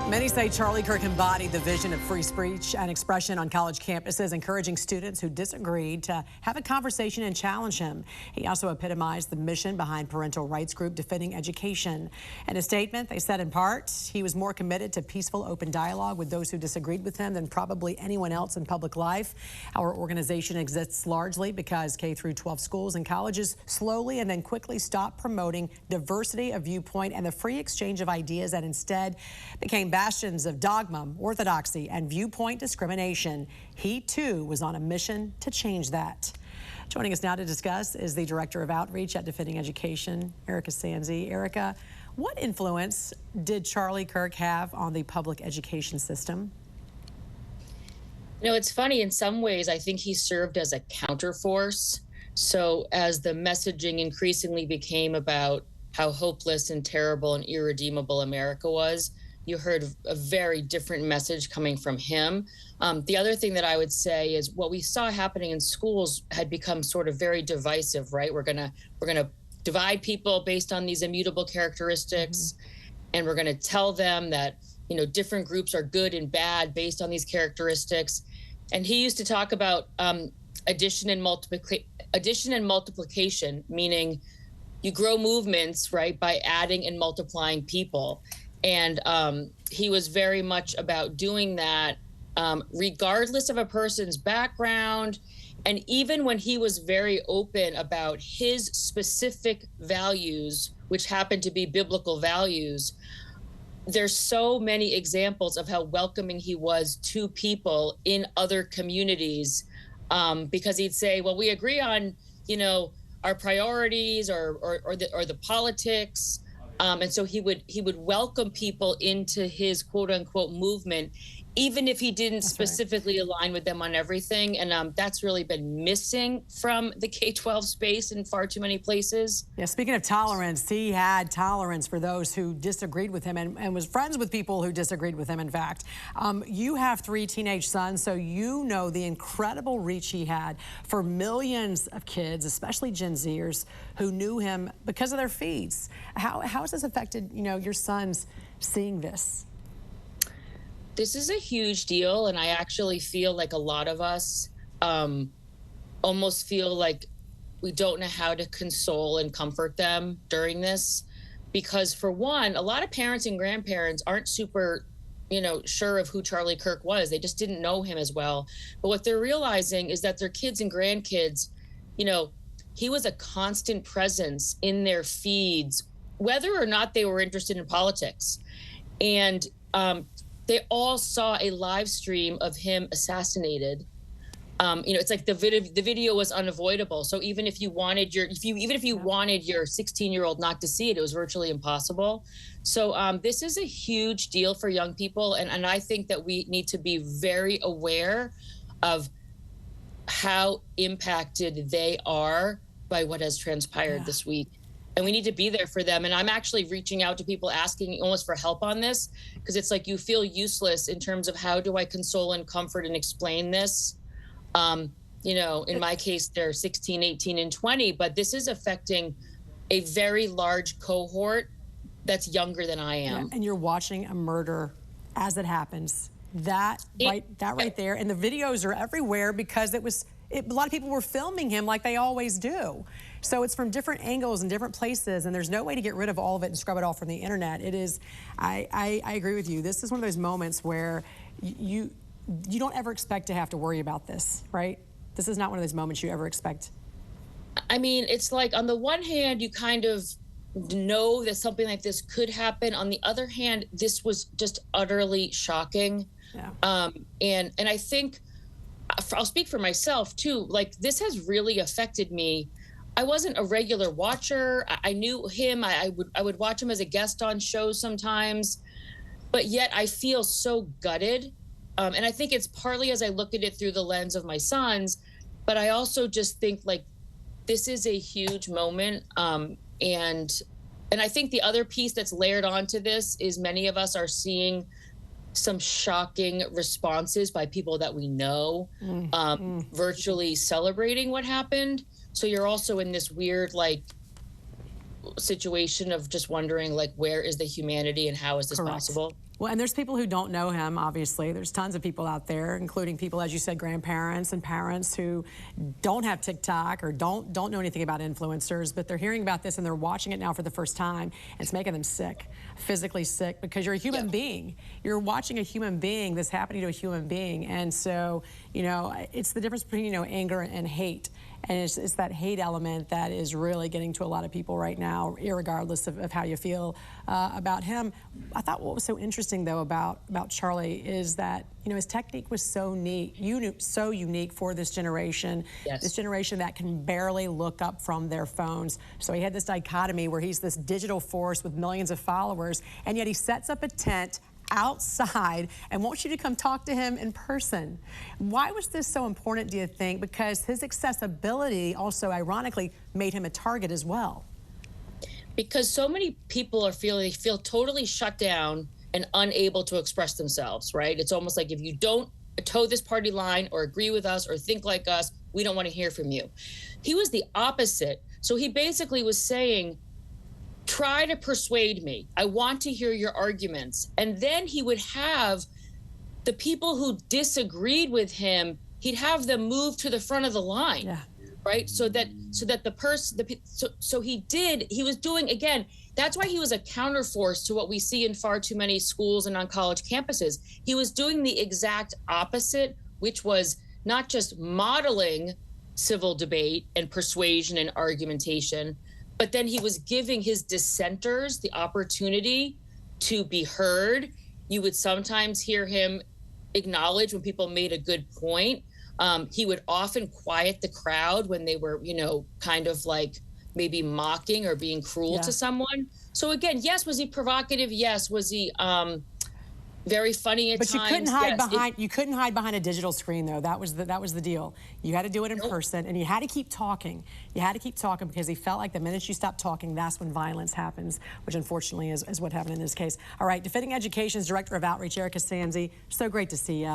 Many say Charlie Kirk embodied the vision of free speech and expression on college campuses, encouraging students who disagreed to have a conversation and challenge him. He also epitomized the mission behind parental rights group Defending Education. In a statement, they said in part, he was more committed to peaceful, open dialogue with those who disagreed with him than probably anyone else in public life. Our organization exists largely because K-12 schools and colleges slowly and then quickly stopped promoting diversity of viewpoint and the free exchange of ideas and instead became bastions of dogma, orthodoxy, and viewpoint discrimination. He, too, was on a mission to change that. Joining us now to discuss is the Director of Outreach at Defending Education, Erica Sanzi. Erica, what influence did Charlie Kirk have on the public education system? You know, it's funny, in some ways, I think he served as a counterforce. So as the messaging increasingly became about how hopeless and terrible and irredeemable America was, you heard a very different message coming from him. The other thing that I would say is what we saw happening in schools had become sort of very divisive, right? We're gonna divide people based on these immutable characteristics, and we're gonna tell them that, you know, different groups are good and bad based on these characteristics. And he used to talk about addition and multiplication, meaning you grow movements, right, by adding and multiplying people. And he was very much about doing that regardless of a person's background. And even when he was very open about his specific values, which happened to be biblical values, there's so many examples of how welcoming he was to people in other communities, because he'd say, well, we agree on, you know, our priorities or the politics. And so he would welcome people into his quote unquote movement, even if he didn't specifically align with them on everything. And that's really been missing from the K-12 space in far too many places. Yeah, speaking of tolerance, he had tolerance for those who disagreed with him and was friends with people who disagreed with him, in fact. You have 3 teenage sons, so you know the incredible reach he had for millions of kids, especially Gen Zers, who knew him because of their feeds. How has this affected, you know, your sons seeing this? This is a huge deal, and I actually feel like a lot of us almost feel like we don't know how to console and comfort them during this, because for one, a lot of parents and grandparents aren't super, you know, sure of who Charlie Kirk was. They just didn't know him as well. But what they're realizing is that their kids and grandkids, you know, he was a constant presence in their feeds, whether or not they were interested in politics. And they all saw a live stream of him assassinated. You know, it's like the video was unavoidable. So even if you wanted your 16-year-old not to see it, it was virtually impossible. So this is a huge deal for young people, and I think that we need to be very aware of how impacted they are by what has transpired this week. And we need to be there for them. And I'm actually reaching out to people asking almost for help on this, because it's like you feel useless in terms of how do I console and comfort and explain this? You know, in my case, they're 16, 18, and 20, but this is affecting a very large cohort that's younger than I am. Yeah, and you're watching a murder as it happens. That right there. And the videos are everywhere because a lot of people were filming him like they always do. So it's from different angles and different places, and there's no way to get rid of all of it and scrub it off from the internet. It is, I agree with you. This is one of those moments where you don't ever expect to have to worry about this, right? This is not one of those moments you ever expect. I mean, it's like on the one hand, you kind of know that something like this could happen. On the other hand, this was just utterly shocking. Yeah. And I think, I'll speak for myself too, like this has really affected me. I wasn't a regular watcher. I knew him. I would watch him as a guest on shows sometimes, but yet I feel so gutted. And I think it's partly as I look at it through the lens of my sons, but I also just think like this is a huge moment. And I think the other piece that's layered onto this is many of us are seeing some shocking responses by people that we know, virtually celebrating what happened. So you're also in this weird, like, situation of just wondering, like, where is the humanity and how is this possible? Well, and there's people who don't know him, obviously. There's tons of people out there, including people, as you said, grandparents and parents who don't have TikTok or don't know anything about influencers, but they're hearing about this and they're watching it now for the first time. And it's making them sick, physically sick, because you're a human being. You're watching a human being, this happening to a human being. And so, you know, it's the difference between, you know, anger and hate. And it's that hate element that is really getting to a lot of people right now, irregardless of how you feel about him. I thought what was so interesting, though, about Charlie is that, you know, his technique was so unique for this generation, this generation that can barely look up from their phones. So he had this dichotomy where he's this digital force with millions of followers, and yet he sets up a tent outside and wants you to come talk to him in person. Why was this so important, do you think? Because his accessibility also, ironically, made him a target as well. Because so many people feel totally shut down and unable to express themselves, right? It's almost like if you don't toe this party line or agree with us or think like us, we don't want to hear from you. He was the opposite. So he basically was saying, try to persuade me. I want to hear your arguments. And then he would have the people who disagreed with him, he'd have them move to the front of the line, right? So that the person, he was doing, again, that's why he was a counterforce to what we see in far too many schools and on college campuses. He was doing the exact opposite, which was not just modeling civil debate and persuasion and argumentation, but then he was giving his dissenters the opportunity to be heard. You would sometimes hear him acknowledge when people made a good point. He would often quiet the crowd when they were, you know, kind of like maybe mocking or being cruel to someone. So again, yes, was he provocative? Yes. Was he very funny at times? But you couldn't hide behind a digital screen, though. That was the deal. You had to do it in person, and you had to keep talking. You had to keep talking because he felt like the minute you stopped talking, that's when violence happens, which unfortunately is what happened in this case. All right, Defending Education's Director of Outreach, Erica Sanzi, so great to see you.